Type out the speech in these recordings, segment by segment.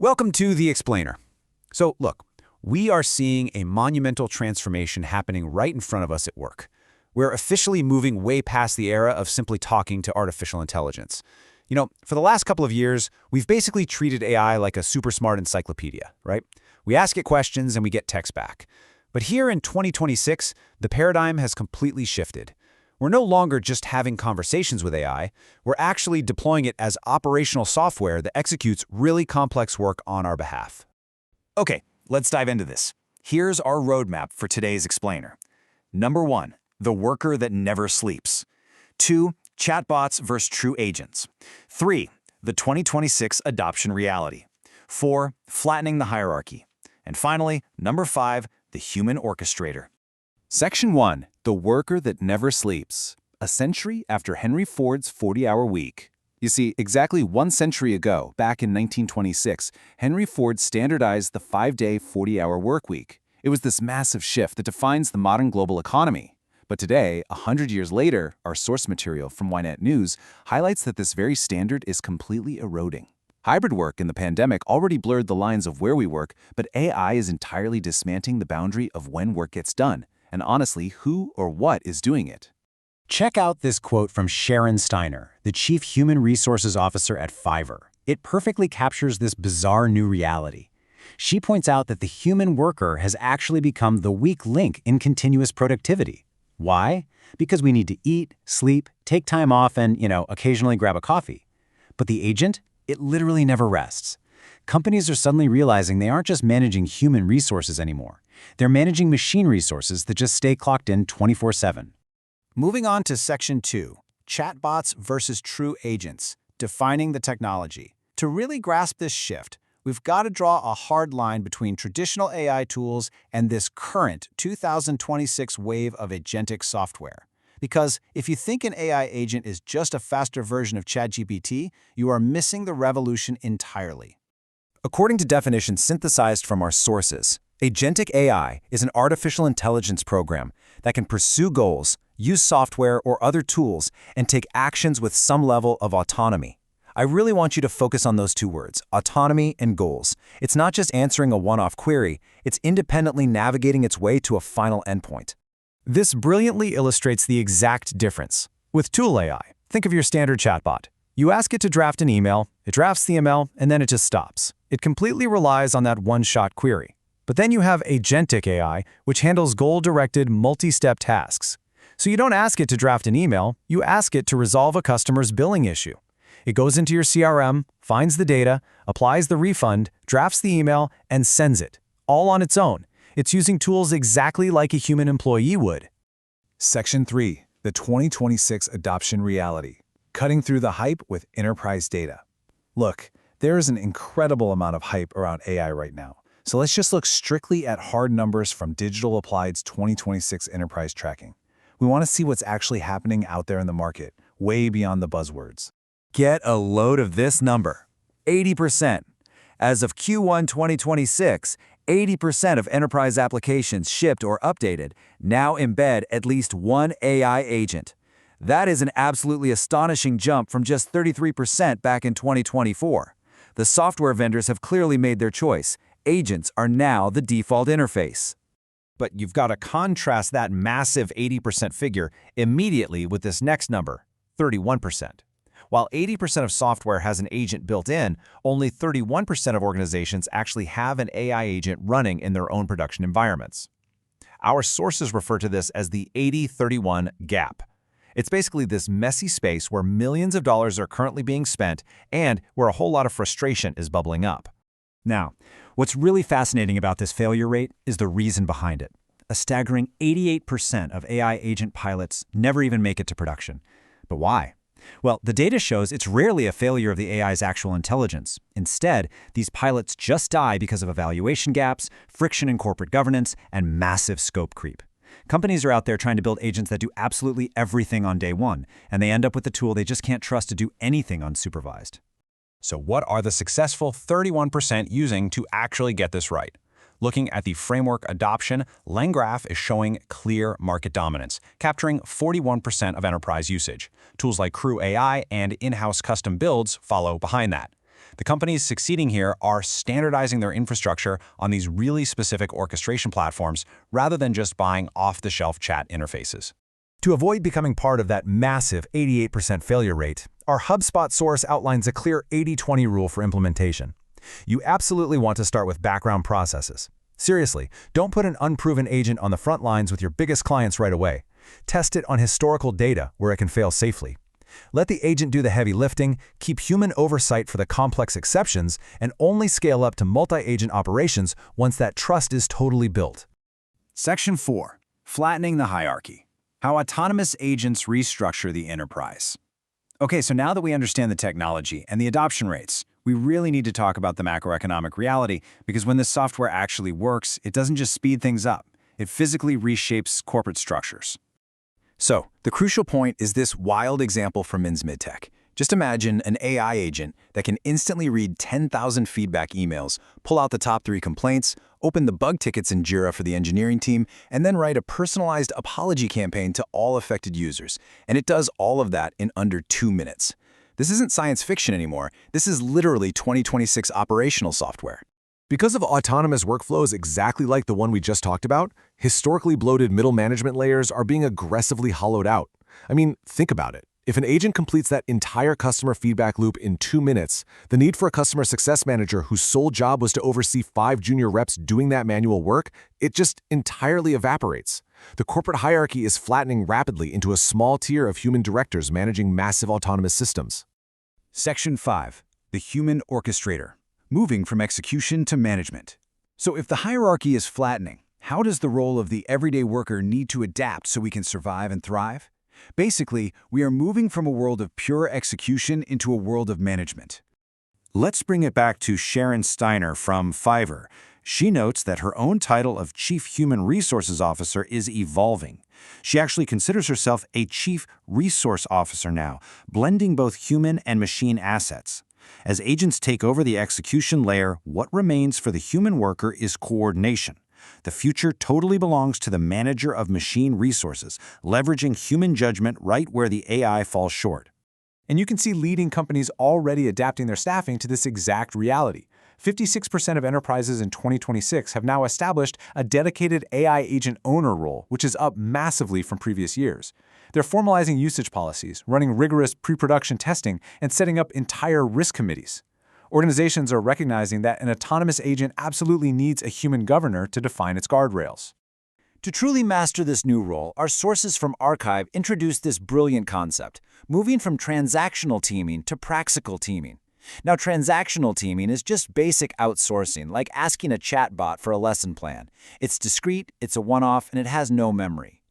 Welcome to The Explainer. So, look, we are seeing a monumental transformation happening right in front of us at work. We're officially moving way past the era of simply talking to artificial intelligence. For the last couple of years, we've basically treated AI like a super smart encyclopedia, right? We ask it questions and we get text back. But here in 2026, the paradigm has completely shifted. We're no longer just having conversations with AI, we're actually deploying it as operational software that executes really complex work on our behalf. Okay, let's dive into this. Here's our roadmap for today's explainer. Number 1, the worker that never sleeps. 2, chatbots versus true agents. 3, the 2026 adoption reality. 4, flattening the hierarchy. And finally, number 5, the human orchestrator. Section 1, the worker that never sleeps. A century after Henry Ford's 40-hour week. You see, exactly 1 century ago, back in 1926, Henry Ford standardized the 5-day, 40-hour work week. It was this massive shift that defines the modern global economy. But today, 100 years later, our source material from Ynet News highlights that this very standard is completely eroding. Hybrid work in the pandemic already blurred the lines of where we work, but AI is entirely dismantling the boundary of when work gets done, and honestly, who or what is doing it. Check out this quote from Sharon Steiner, the Chief Human Resources Officer at Fiverr. It perfectly captures this bizarre new reality. She points out that the human worker has actually become the weak link in continuous productivity. Why? Because we need to eat, sleep, take time off, and, occasionally grab a coffee. But the agent? It literally never rests. Companies are suddenly realizing they aren't just managing human resources anymore. They're managing machine resources that just stay clocked in 24/7. Moving on to Section 2, chatbots versus true agents, defining the technology. To really grasp this shift, we've got to draw a hard line between traditional AI tools and this current 2026 wave of agentic software. Because if you think an AI agent is just a faster version of ChatGPT, you are missing the revolution entirely. According to definitions synthesized from our sources, agentic AI is an artificial intelligence program that can pursue goals, use software or other tools, and take actions with some level of autonomy. I really want you to focus on those 2 words, autonomy and goals. It's not just answering a one-off query, it's independently navigating its way to a final endpoint. This brilliantly illustrates the exact difference. With Tool AI, think of your standard chatbot. You ask it to draft an email, it drafts the email, and then it just stops. It completely relies on that one-shot query. But then you have agentic AI, which handles goal-directed, multi-step tasks. So you don't ask it to draft an email, you ask it to resolve a customer's billing issue. It goes into your CRM, finds the data, applies the refund, drafts the email, and sends it, all on its own. It's using tools exactly like a human employee would. Section 3, the 2026 adoption reality. Cutting through the hype with enterprise data. Look, there is an incredible amount of hype around AI right now. So let's just look strictly at hard numbers from Digital Applied's 2026 enterprise tracking. We want to see what's actually happening out there in the market, way beyond the buzzwords. Get a load of this number, 80%. As of Q1 2026, 80% of enterprise applications shipped or updated now embed at least one AI agent. That is an absolutely astonishing jump from just 33% back in 2024. The software vendors have clearly made their choice. Agents are now the default interface. But you've got to contrast that massive 80% figure immediately with this next number, 31%. While 80% of software has an agent built in, only 31% of organizations actually have an AI agent running in their own production environments. Our sources refer to this as the 80-31 gap. It's basically this messy space where millions of dollars are currently being spent and where a whole lot of frustration is bubbling up. Now, what's really fascinating about this failure rate is the reason behind it. A staggering 88% of AI agent pilots never even make it to production. But why? Well, the data shows it's rarely a failure of the AI's actual intelligence. Instead, these pilots just die because of evaluation gaps, friction in corporate governance, and massive scope creep. Companies are out there trying to build agents that do absolutely everything on day one, and they end up with a tool they just can't trust to do anything unsupervised. So what are the successful 31% using to actually get this right? Looking at the framework adoption, LangGraph is showing clear market dominance, capturing 41% of enterprise usage. Tools like Crew AI and in-house custom builds follow behind that. The companies succeeding here are standardizing their infrastructure on these really specific orchestration platforms rather than just buying off-the-shelf chat interfaces. To avoid becoming part of that massive 88% failure rate, our HubSpot source outlines a clear 80-20 rule for implementation. You absolutely want to start with background processes. Seriously, don't put an unproven agent on the front lines with your biggest clients right away. Test it on historical data where it can fail safely. Let the agent do the heavy lifting, keep human oversight for the complex exceptions, and only scale up to multi-agent operations once that trust is totally built. Section 4. Flattening the hierarchy. How autonomous agents restructure the enterprise. Okay, so now that we understand the technology and the adoption rates, we really need to talk about the macroeconomic reality, because when this software actually works, it doesn't just speed things up. It physically reshapes corporate structures. So, the crucial point is this wild example from Min's Midtech. Just imagine an AI agent that can instantly read 10,000 feedback emails, pull out the top 3 complaints, open the bug tickets in Jira for the engineering team, and then write a personalized apology campaign to all affected users. And it does all of that in under 2 minutes. This isn't science fiction anymore. This is literally 2026 operational software. Because of autonomous workflows exactly like the one we just talked about, historically bloated middle management layers are being aggressively hollowed out. I mean, think about it. If an agent completes that entire customer feedback loop in 2 minutes, the need for a customer success manager whose sole job was to oversee 5 junior reps doing that manual work, it just entirely evaporates. The corporate hierarchy is flattening rapidly into a small tier of human directors managing massive autonomous systems. Section 5. The human orchestrator. Moving from execution to management. So if the hierarchy is flattening, how does the role of the everyday worker need to adapt so we can survive and thrive? Basically, we are moving from a world of pure execution into a world of management. Let's bring it back to Sharon Steiner from Fiverr. She notes that her own title of Chief Human Resources Officer is evolving. She actually considers herself a Chief Resource Officer now, blending both human and machine assets. As agents take over the execution layer, what remains for the human worker is coordination. The future totally belongs to the manager of machine resources, leveraging human judgment right where the AI falls short. And you can see leading companies already adapting their staffing to this exact reality. 56% of enterprises in 2026 have now established a dedicated AI agent owner role, which is up massively from previous years. They're formalizing usage policies, running rigorous pre-production testing, and setting up entire risk committees. Organizations are recognizing that an autonomous agent absolutely needs a human governor to define its guardrails. To truly master this new role, our sources from Archive introduced this brilliant concept, moving from transactional teaming to praxical teaming. Now, transactional teaming is just basic outsourcing, like asking a chatbot for a lesson plan. It's discrete, it's a one-off, and it has no memory.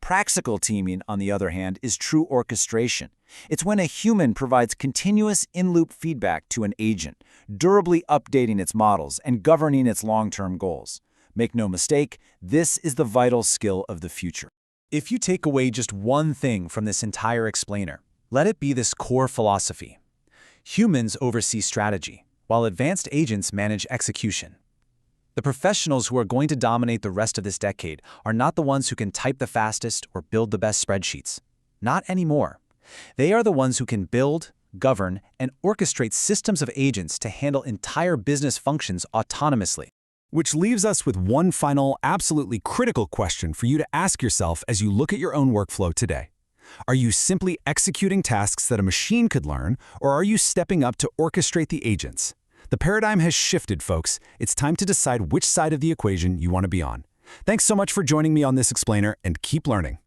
Praxical teaming, on the other hand, is true orchestration. It's when a human provides continuous in-loop feedback to an agent, durably updating its models and governing its long-term goals. Make no mistake, this is the vital skill of the future. If you take away just one thing from this entire explainer, let it be this core philosophy. Humans oversee strategy, while advanced agents manage execution. The professionals who are going to dominate the rest of this decade are not the ones who can type the fastest or build the best spreadsheets. Not anymore. They are the ones who can build, govern, and orchestrate systems of agents to handle entire business functions autonomously. Which leaves us with one final, absolutely critical question for you to ask yourself as you look at your own workflow today. Are you simply executing tasks that a machine could learn, or are you stepping up to orchestrate the agents? The paradigm has shifted, folks. It's time to decide which side of the equation you want to be on. Thanks so much for joining me on this explainer, and keep learning.